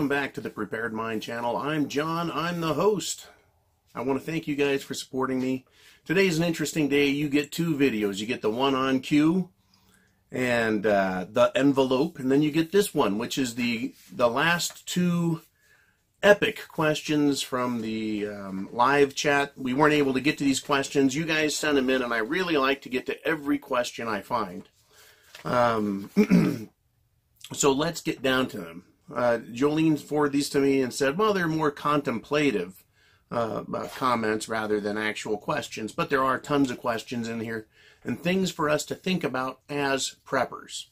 welcome back to the Prepared Mind channel. I'm John, I'm the host. I want to thank you guys for supporting me. Today's an interesting day. You get two videos. You get the one on cue and the envelope, and then you get this one, which is the last two epic questions from the live chat. We weren't able to get to these questions. You guys sent them in, and I really like to get to every question I find. So let's get down to them. Jolene forwarded these to me and said, well, they're more contemplative comments rather than actual questions, but there are tons of questions in here and things for us to think about as preppers.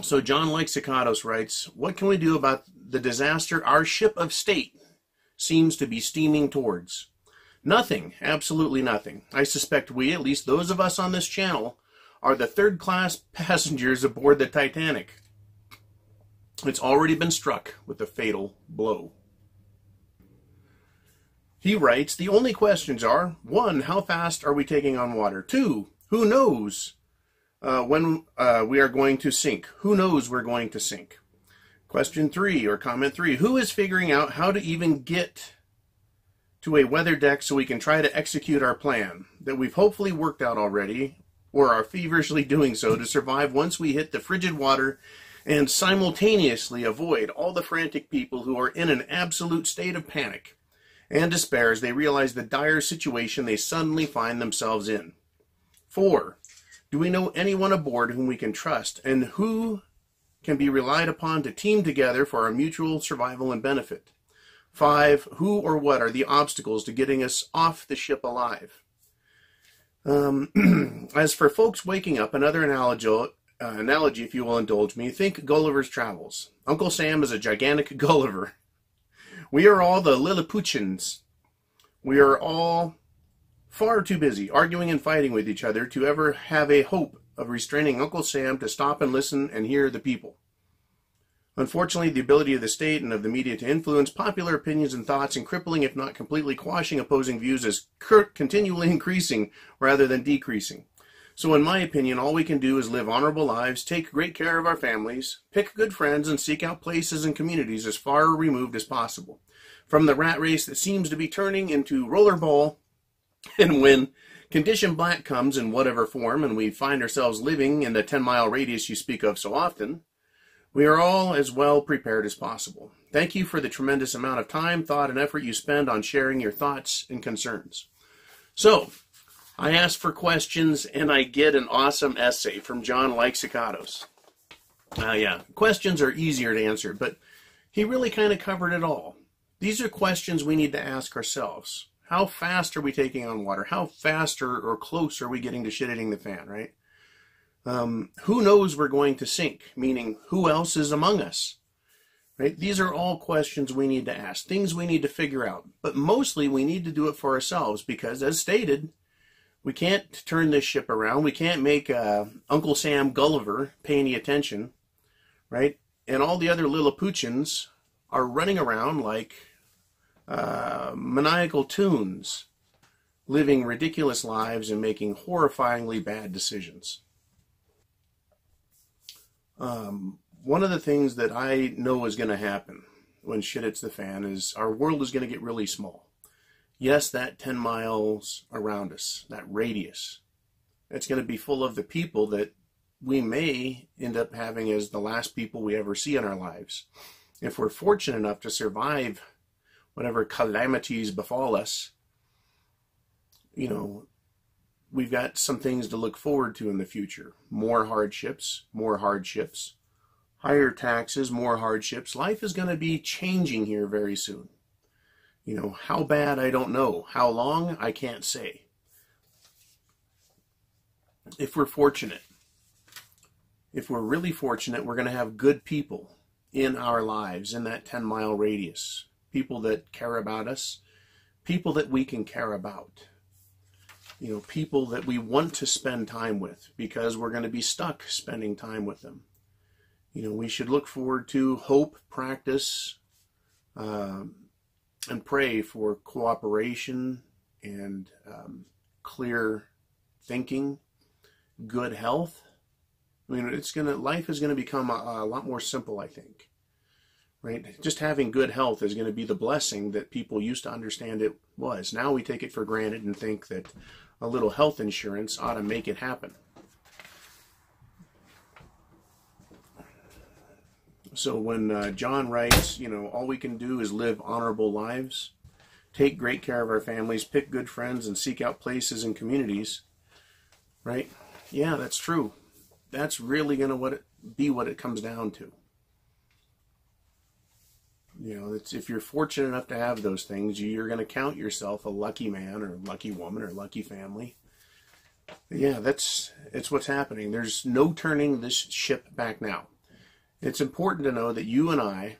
So John Lexicatos writes, what can we do about the disaster our ship of state seems to be steaming towards? Nothing, absolutely nothing. I suspect we, at least those of us on this channel, are the third-class passengers aboard the Titanic. It's already been struck with a fatal blow. He writes, the only questions are, 1, how fast are we taking on water? 2, who knows when we are going to sink? Who knows we're going to sink? Question 3, or comment 3, who is figuring out how to even get to a weather deck so we can try to execute our plan that we've hopefully worked out already, or are feverishly doing so to survive once we hit the frigid water and simultaneously avoid all the frantic people who are in an absolute state of panic and despair as they realize the dire situation they suddenly find themselves in. 4, do we know anyone aboard whom we can trust and who can be relied upon to team together for our mutual survival and benefit? 5, who or what are the obstacles to getting us off the ship alive? As for folks waking up, another analogy, if you will indulge me, think Gulliver's Travels. Uncle Sam is a gigantic Gulliver. We are all the Lilliputians. We are all far too busy arguing and fighting with each other to ever have a hope of restraining Uncle Sam to stop and listen and hear the people. Unfortunately, the ability of the state and of the media to influence popular opinions and thoughts and crippling, if not completely quashing opposing views, is continually increasing rather than decreasing. So in my opinion, all we can do is live honorable lives, take great care of our families, pick good friends, and seek out places and communities as far removed as possible from the rat race that seems to be turning into rollerball. And when condition black comes in whatever form and we find ourselves living in the 10-mile radius you speak of so often, we are all as well prepared as possible. Thank you for the tremendous amount of time, thought, and effort you spend on sharing your thoughts and concerns. So, I ask for questions, and I get an awesome essay from John Lexicatos. Yeah, questions are easier to answer, but he really kind of covered it all. These are questions we need to ask ourselves. How fast are we taking on water? How fast or close are we getting to shit hitting the fan, right? Who knows we're going to sink? Meaning, who else is among us? Right? These are all questions we need to ask, things we need to figure out. But mostly, we need to do it for ourselves because, as stated, we can't turn this ship around. We can't make Uncle Sam Gulliver pay any attention, right? And all the other Lilliputians are running around like maniacal toons, living ridiculous lives and making horrifyingly bad decisions. One of the things that I know is going to happen when shit hits the fan is our world is going to get really small. Yes, that 10 miles around us, that radius, it's going to be full of the people that we may end up having as the last people we ever see in our lives. If we're fortunate enough to survive whatever calamities befall us, you know, we've got some things to look forward to in the future. More hardships, higher taxes, more hardships. Life is going to be changing here very soon. You know, how bad, I don't know. How long, I can't say. If we're fortunate, if we're really fortunate, we're going to have good people in our lives in that 10-mile radius. People that care about us, people that we can care about. You know, people that we want to spend time with because we're going to be stuck spending time with them. You know, we should look forward to hope, practice, and pray for cooperation and clear thinking, good health. I mean, life is going to become a lot more simple, I think. right? Just having good health is going to be the blessing that people used to understand it was. Now we take it for granted and think that a little health insurance ought to make it happen. So when John writes, all we can do is live honorable lives, take great care of our families, pick good friends, and seek out places and communities, right? Yeah, that's true. That's really going to be what it comes down to. If you're fortunate enough to have those things, you're going to count yourself a lucky man or lucky woman or lucky family. Yeah, it's what's happening. There's no turning this ship back now. It's important to know that you and I,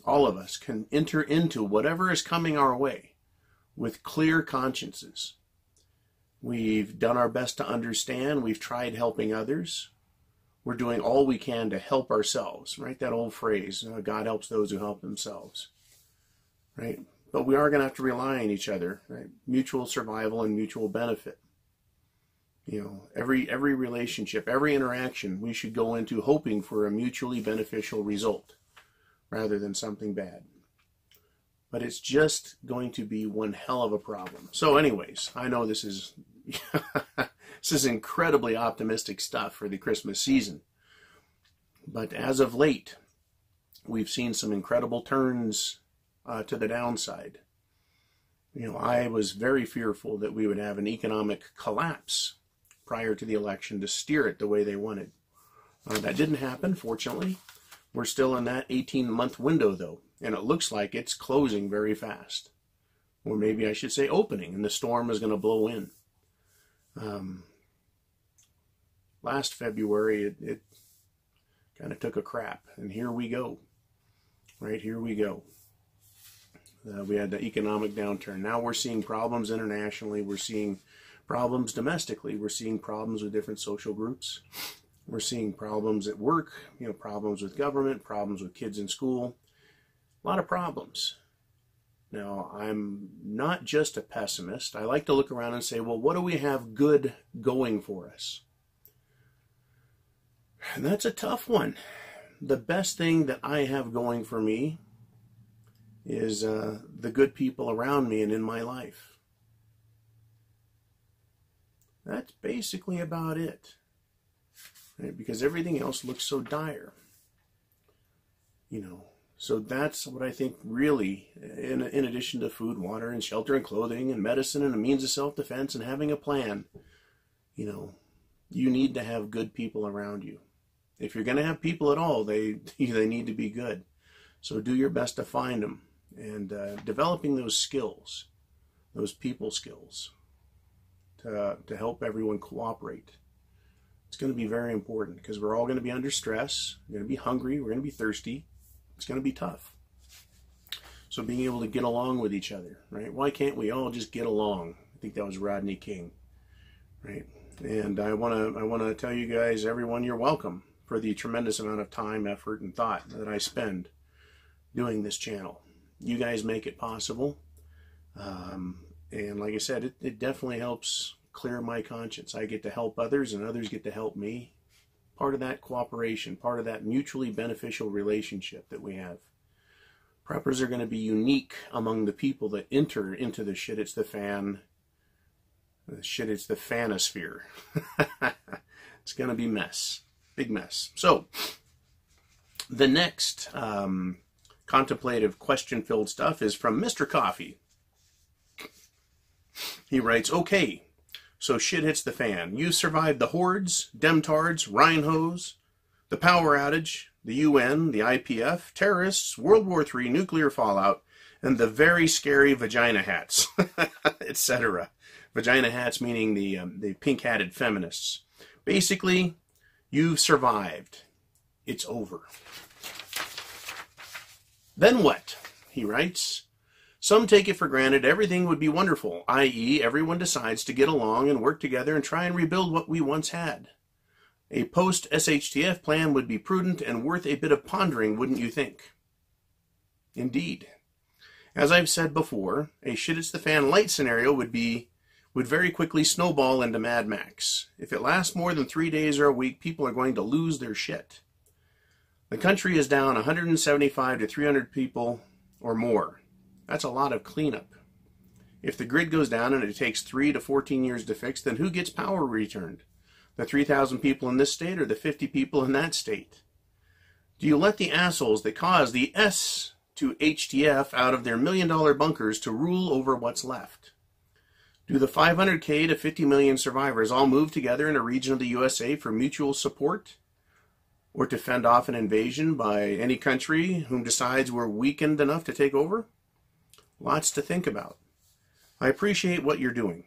all of us, can enter into whatever is coming our way with clear consciences. We've done our best to understand. We've tried helping others. We're doing all we can to help ourselves, right? That old phrase, God helps those who help themselves, right? But we are going to have to rely on each other, right? Mutual survival and mutual benefit. Every relationship, every interaction, we should go into hoping for a mutually beneficial result rather than something bad. But it's just going to be one hell of a problem. So anyways, I know this is this is incredibly optimistic stuff for the Christmas season. But as of late, we've seen some incredible turns to the downside. I was very fearful that we would have an economic collapse prior to the election to steer it the way they wanted. That didn't happen, fortunately. We're still in that 18-month window, though, and it looks like it's closing very fast. Or maybe I should say opening, and the storm is going to blow in. Last February, it kind of took a crap, and here we go. Right, here we go. We had the economic downturn. Now we're seeing problems internationally. We're seeing problems domestically. We're seeing problems with different social groups. We're seeing problems at work, problems with government, problems with kids in school. A lot of problems. Now, I'm not just a pessimist. I like to look around and say, well, what do we have good going for us? And that's a tough one. The best thing that I have going for me is the good people around me and in my life. That's basically about it, right? Because everything else looks so dire. So that's what I think really, in addition to food, water, and shelter, and clothing, and medicine, and a means of self-defense, and having a plan, you need to have good people around you. If you're going to have people at all, they need to be good. So do your best to find them, and developing those skills, those people skills, to help everyone cooperate. It's going to be very important because we're all going to be under stress. We're going to be hungry. We're going to be thirsty. It's going to be tough. So being able to get along with each other, right? Why can't we all just get along? I think that was Rodney King, right? And I want to tell you guys, everyone, you're welcome for the tremendous amount of time, effort, and thought that I spend doing this channel. You guys make it possible. And like I said, it definitely helps clear my conscience. I get to help others and others get to help me. Part of that cooperation, part of that mutually beneficial relationship that we have. Preppers are going to be unique among the people that enter into the shit it's the fan. The shit it's the fanosphere. It's going to be mess. Big mess. So, the next contemplative question-filled stuff is from Mr. Coffee. He writes, okay, so shit hits the fan. You survived the hordes, demtards, rhino-hose, the power outage, the UN, the IPF, terrorists, World War III, nuclear fallout, and the very scary vagina hats, etc. Vagina hats meaning the pink-hatted feminists. Basically, you've survived. It's over. Then what? He writes, some take it for granted everything would be wonderful, i.e. everyone decides to get along and work together and try and rebuild what we once had. A post-SHTF plan would be prudent and worth a bit of pondering, wouldn't you think? Indeed. As I've said before, a shit-it's-the-fan light scenario would very quickly snowball into Mad Max. If it lasts more than 3 days or a week, people are going to lose their shit. The country is down 175 to 300 people or more. That's a lot of cleanup. If the grid goes down and it takes 3 to 14 years to fix, then who gets power returned? The 3,000 people in this state or the 50 people in that state? Do you let the assholes that caused the SHTF out of their $1 million bunkers to rule over what's left? Do the 500K to 50 million survivors all move together in a region of the USA for mutual support? Or to fend off an invasion by any country whom decides we're weakened enough to take over? Lots to think about. I appreciate what you're doing.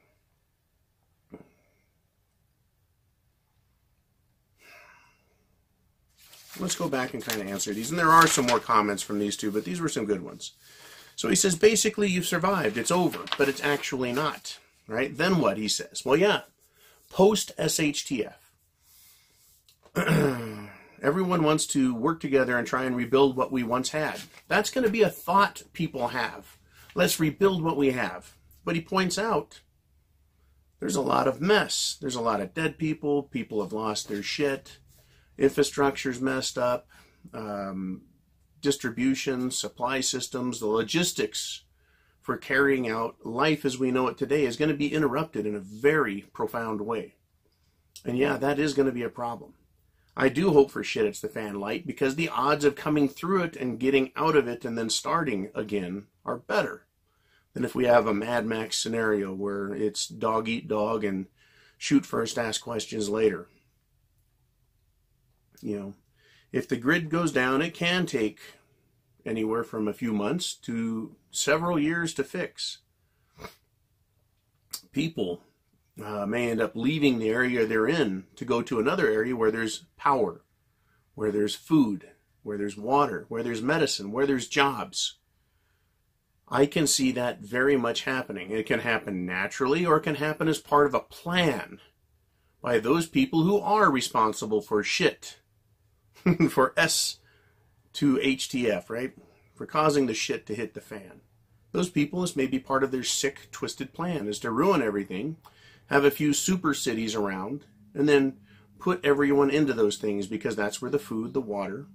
Let's go back and kind of answer these. And there are some more comments from these two, but these were some good ones. So he says, basically, you've survived. It's over, but it's actually not. Right? Then what, he says? Well, yeah, post-SHTF. Everyone wants to work together and try and rebuild what we once had. That's going to be a thought people have. Let's rebuild what we have. But he points out there's a lot of mess. There's a lot of dead people. People have lost their shit. Infrastructure's messed up. Distribution, supply systems, the logistics for carrying out life as we know it today is going to be interrupted in a very profound way. And yeah, that is going to be a problem. I do hope for shit it's the fan light, because the odds of coming through it and getting out of it and then starting again are better than if we have a Mad Max scenario where it's dog eat dog and shoot first, ask questions later. You know, if the grid goes down, it can take anywhere from a few months to several years to fix. People may end up leaving the area they're in to go to another area where there's power, where there's food, where there's water, where there's medicine, where there's jobs. I can see that very much happening. It can happen naturally, or it can happen as part of a plan by those people who are responsible for shit, for SHTF, right? For causing the shit to hit the fan. Those people, this may be part of their sick, twisted plan, is to ruin everything, have a few super cities around, and then put everyone into those things, because that's where the food, the water,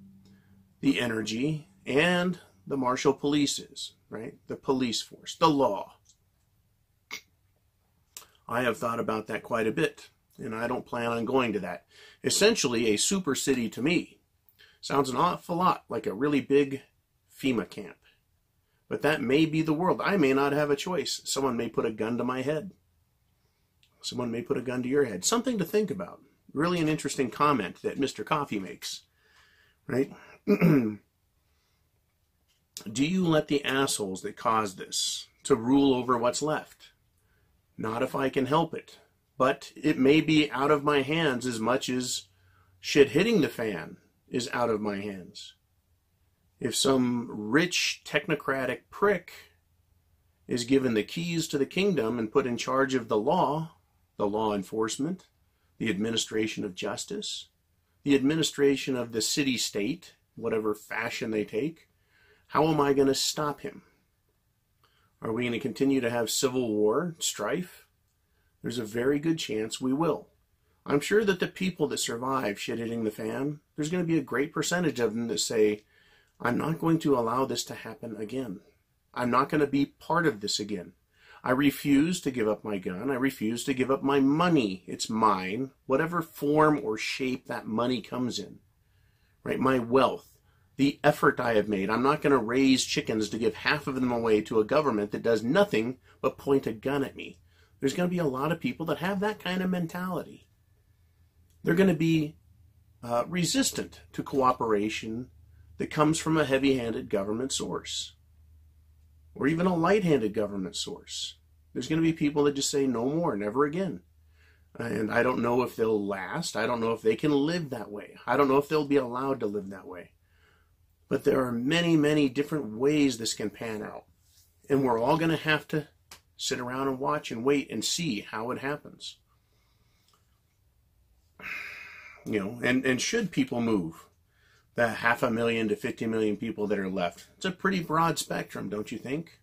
the energy, and the martial police is, right? The police force, the law. I have thought about that quite a bit, and I don't plan on going to that. Essentially, a super city to me sounds an awful lot like a really big FEMA camp. But that may be the world. I may not have a choice. Someone may put a gun to my head. Someone may put a gun to your head. Something to think about. Really an interesting comment that Mr. Coffee makes. Right? Do you let the assholes that caused this to rule over what's left? Not if I can help it. But it may be out of my hands as much as shit hitting the fan is out of my hands. If some rich technocratic prick is given the keys to the kingdom and put in charge of the law enforcement, the administration of justice, the administration of the city-state, whatever fashion they take, how am I going to stop him? Are we going to continue to have civil war, strife? There's a very good chance we will. I'm sure that the people that survive shit hitting the fan, there's going to be a great percentage of them that say, I'm not going to allow this to happen again. I'm not going to be part of this again. I refuse to give up my gun. I refuse to give up my money. It's mine, whatever form or shape that money comes in. Right? My wealth, the effort I have made. I'm not going to raise chickens to give half of them away to a government that does nothing but point a gun at me. There's going to be a lot of people that have that kind of mentality. They're going to be resistant to cooperation that comes from a heavy-handed government source, or even a light-handed government source. There's going to be people that just say no more, never again. And I don't know if they'll last. I don't know if they can live that way. I don't know if they'll be allowed to live that way. But there are many, many different ways this can pan out. And we're all going to have to sit around and watch and wait and see how it happens. You know, and should people move, the 500,000 to 50 million people that are left, it's a pretty broad spectrum, don't you think?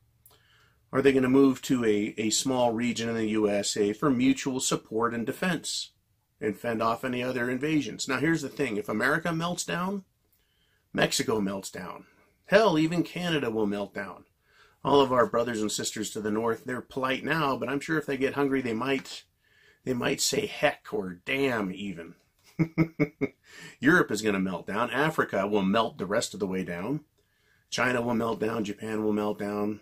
Are they going to move to a small region in the USA for mutual support and defense and fend off any other invasions? Now, here's the thing. If America melts down, Mexico melts down. Hell, even Canada will melt down. All of our brothers and sisters to the north, they're polite now, but I'm sure if they get hungry, they might say heck or damn even. Europe is going to melt down. Africa will melt the rest of the way down. China will melt down. Japan will melt down.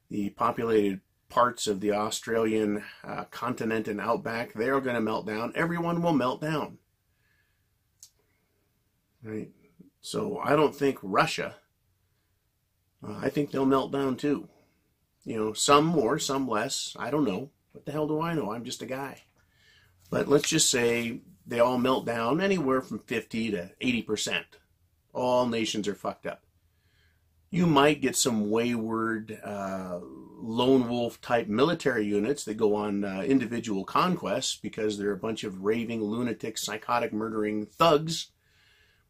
The populated parts of the Australian continent and outback, they're going to melt down. Everyone will melt down. Right? So I don't think Russia, I think they'll melt down too. You know, some more, some less. I don't know. What the hell do I know? I'm just a guy. But let's just say they all melt down anywhere from 50 to 80%. All nations are fucked up. You might get some wayward, lone wolf type military units that go on individual conquests because they're a bunch of raving, lunatic, psychotic, murdering thugs.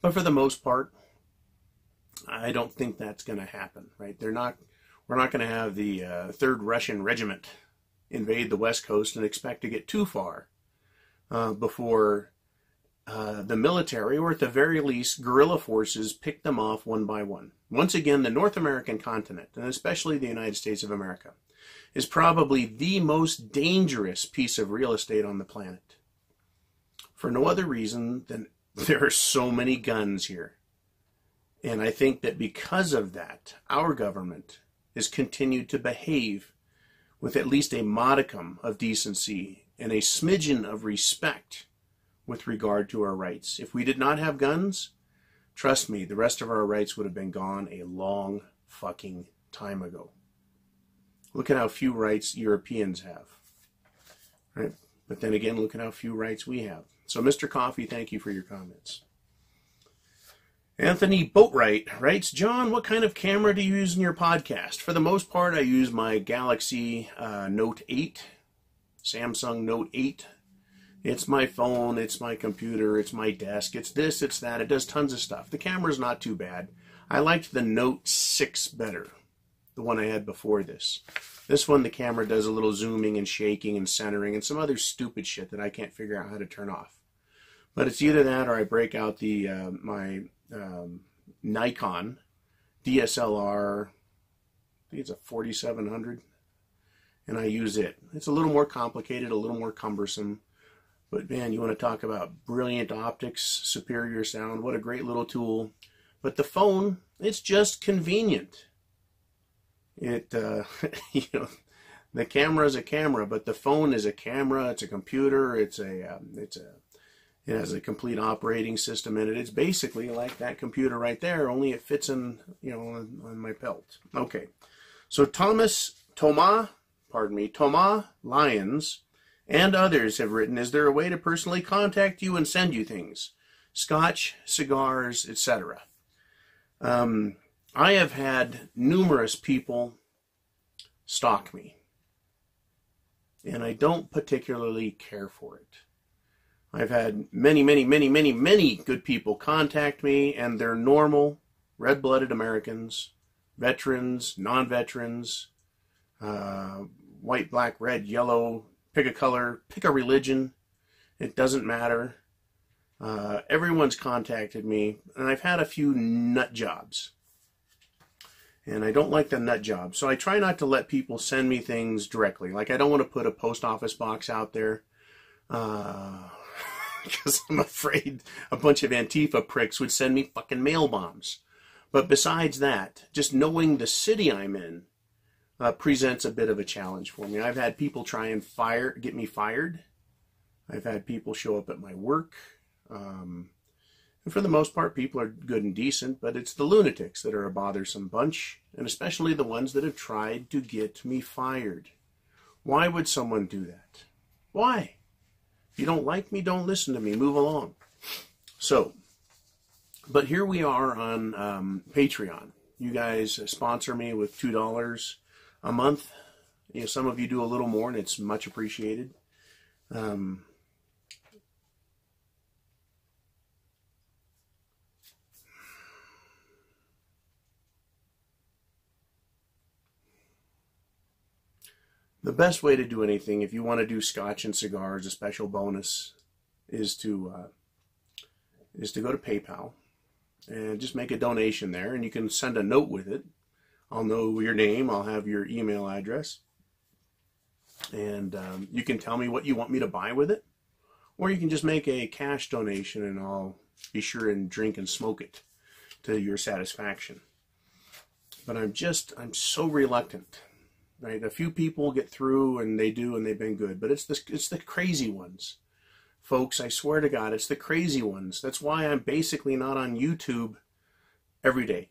But for the most part, I don't think that's going to happen, right? We're not going to have the 3rd Russian Regiment invade the West Coast and expect to get too far before the military, or at the very least guerrilla forces, pick them off one by one. Once again, the North American continent, and especially the United States of America, is probably the most dangerous piece of real estate on the planet. For no other reason than there are so many guns here. And I think that because of that, our government has continued to behave with at least a modicum of decency and a smidgen of respect with regard to our rights. If we did not have guns, trust me, the rest of our rights would have been gone a long fucking time ago. Look at how few rights Europeans have. Right? But then again, look at how few rights we have. So, Mr. Coffee, thank you for your comments. Anthony Boatwright writes, John, what kind of camera do you use in your podcast? For the most part, I use my Galaxy Note 8, Samsung Note 8. It's my phone, it's my computer, it's my desk, it's this, it's that. It does tons of stuff. The camera's not too bad. I liked the Note 6 better, the one I had before this. This one, the camera does a little zooming and shaking and centering and some other stupid shit that I can't figure out how to turn off. But it's either that or I break out the my Nikon DSLR, I think it's a 4700, and I use it. It's a little more complicated, a little more cumbersome. But man, you want to talk about brilliant optics, superior sound, what a great little tool. But the phone, it's just convenient. It, you know, the camera is a camera, but the phone is a camera, it's a computer, it has a complete operating system in it. It's basically like that computer right there, only it fits in, you know, on my belt. Okay. So Thomas Lyons and others have written, is there a way to personally contact you and send you things? Scotch, cigars, etc. I have had numerous people stalk me, and I don't particularly care for it. I've had many good people contact me, and they're normal, red-blooded Americans, veterans, non-veterans, white, black, red, yellow, pick a color, pick a religion, it doesn't matter. Everyone's contacted me, and I've had a few nut jobs. And I don't like the nut job, so I try not to let people send me things directly. Like, I don't want to put a post office box out there, because I'm afraid a bunch of Antifa pricks would send me fucking mail bombs. But besides that, just knowing the city I'm in presents a bit of a challenge for me. I've had people try and get me fired. I've had people show up at my work. And for the most part, people are good and decent, but it's the lunatics that are a bothersome bunch, and especially the ones that have tried to get me fired. Why would someone do that? Why? If you don't like me, don't listen to me. Move along. So, but here we are on Patreon. You guys sponsor me with $2 a month. You know, some of you do a little more, and it's much appreciated. The best way to do anything, if you want to do scotch and cigars, a special bonus, is to go to PayPal and just make a donation there, and you can send a note with it. I'll know your name, I'll have your email address, and you can tell me what you want me to buy with it, or you can just make a cash donation and I'll be sure and drink and smoke it to your satisfaction. But I'm so reluctant, right? A few people get through and they do, and they've been good, but it's the crazy ones. Folks, I swear to God, it's the crazy ones. That's why I'm basically not on YouTube every day.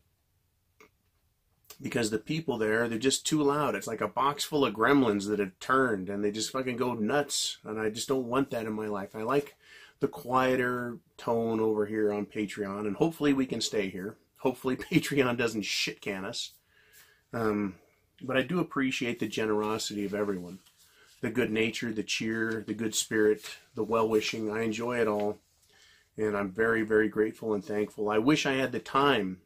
Because the people there, they're just too loud. It's like a box full of gremlins that have turned, and they just fucking go nuts. And I just don't want that in my life. I like the quieter tone over here on Patreon, and hopefully we can stay here. Hopefully Patreon doesn't shit can us. But I do appreciate the generosity of everyone. The good nature, the cheer, the good spirit, the well-wishing. I enjoy it all. And I'm very, very grateful and thankful. I wish I had the time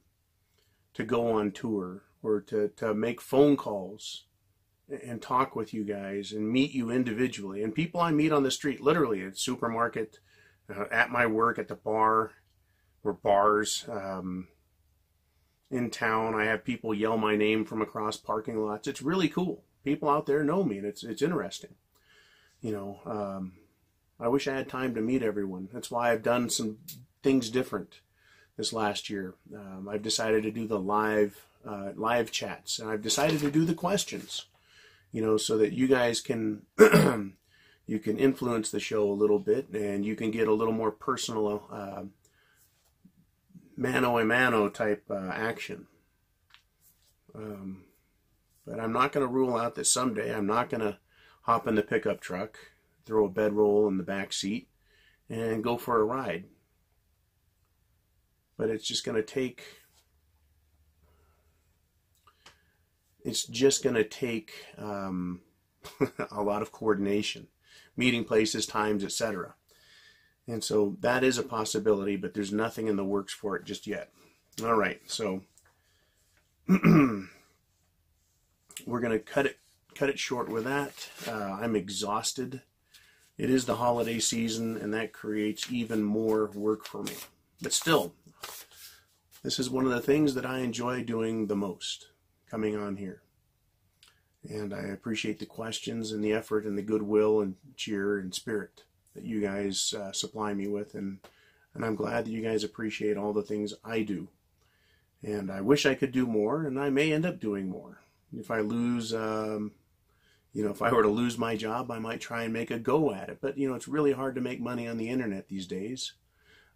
to go on tour or to make phone calls and talk with you guys and meet you individually. And people I meet on the street, literally at the supermarket, at my work, at the bar or bars, in town. I have people yell my name from across parking lots. It's really cool. People out there know me, and it's interesting. You know, I wish I had time to meet everyone. That's why I've done some things different this last year. I've decided to do the live chats, and I've decided to do the questions, you know, so that you guys can you can influence the show a little bit, and you can get a little more personal mano-a-mano type action. But I'm not going to rule out that someday I'm not going to hop in the pickup truck, throw a bedroll in the back seat, and go for a ride. But it's just going to take... It's just going to take a lot of coordination, meeting places, times, etc. And so that is a possibility, but there's nothing in the works for it just yet. All right, so we're going to cut it short with that. I'm exhausted. It is the holiday season, and that creates even more work for me. But still, this is one of the things that I enjoy doing the most, coming on here. And I appreciate the questions and the effort and the goodwill and cheer and spirit that you guys supply me with. And I'm glad that you guys appreciate all the things I do. And I wish I could do more, and I may end up doing more. If I lose, if I were to lose my job, I might try and make a go at it. But, it's really hard to make money on the internet these days,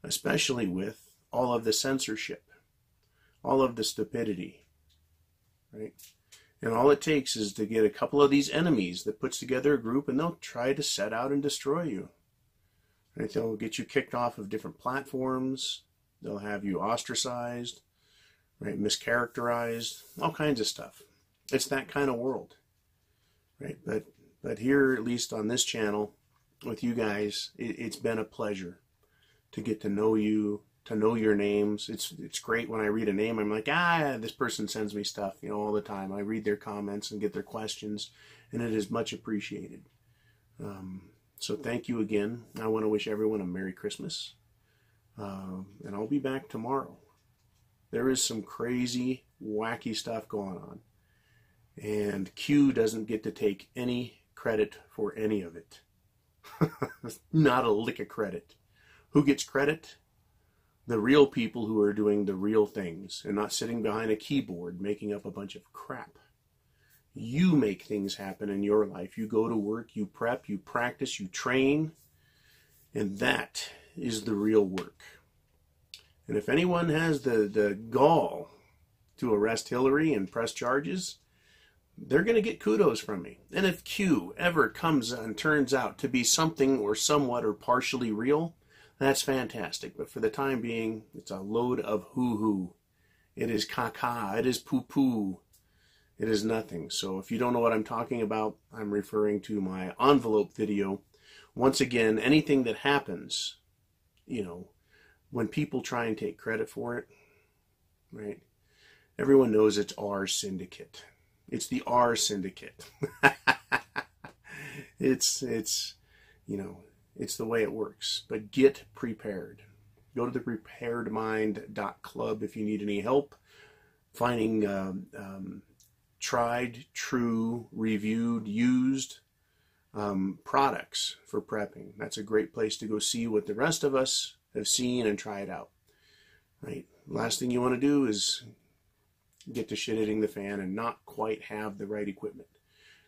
especially with all of the censorship, all of the stupidity, right? And all it takes is to get a couple of these enemies that puts together a group, and they'll try to set out and destroy you. Right? They'll get you kicked off of different platforms. They'll have you ostracized, right? Mischaracterized, all kinds of stuff. It's that kind of world, right? But here, at least on this channel, with you guys, it's been a pleasure to get to know you, to know your names. It's great when I read a name. I'm like, this person sends me stuff, all the time. I read their comments and get their questions, and it is much appreciated. So thank you again. I want to wish everyone a Merry Christmas, and I'll be back tomorrow. There is some crazy, wacky stuff going on, and Q doesn't get to take any credit for any of it. Not a lick of credit. Who gets credit? The real people who are doing the real things and not sitting behind a keyboard making up a bunch of crap. You make things happen in your life. You go to work, you prep, you practice, you train, and that is the real work. And if anyone has the gall to arrest Hillary and press charges, they're going to get kudos from me. And if Q ever comes and turns out to be something or somewhat or partially real, that's fantastic. But for the time being, it's a load of hoo-hoo. It is caca. It is poo-poo. It is nothing. So if you don't know what I'm talking about, I'm referring to my envelope video. Once again, anything that happens, when people try and take credit for it, right? Everyone knows it's our syndicate. It's the R syndicate. It's the way it works. But get prepared. Go to the preparedmind.club if you need any help finding tried, true, reviewed, used products for prepping. That's a great place to go see what the rest of us have seen and try it out. Right? Last thing you want to do is get to shit hitting the fan and not quite have the right equipment.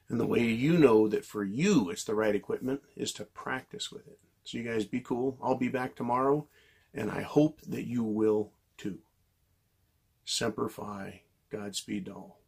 And the way you know that for you it's the right equipment is to practice with it. So you guys be cool. I'll be back tomorrow, and I hope that you will too. Semper Fi. Godspeed to all.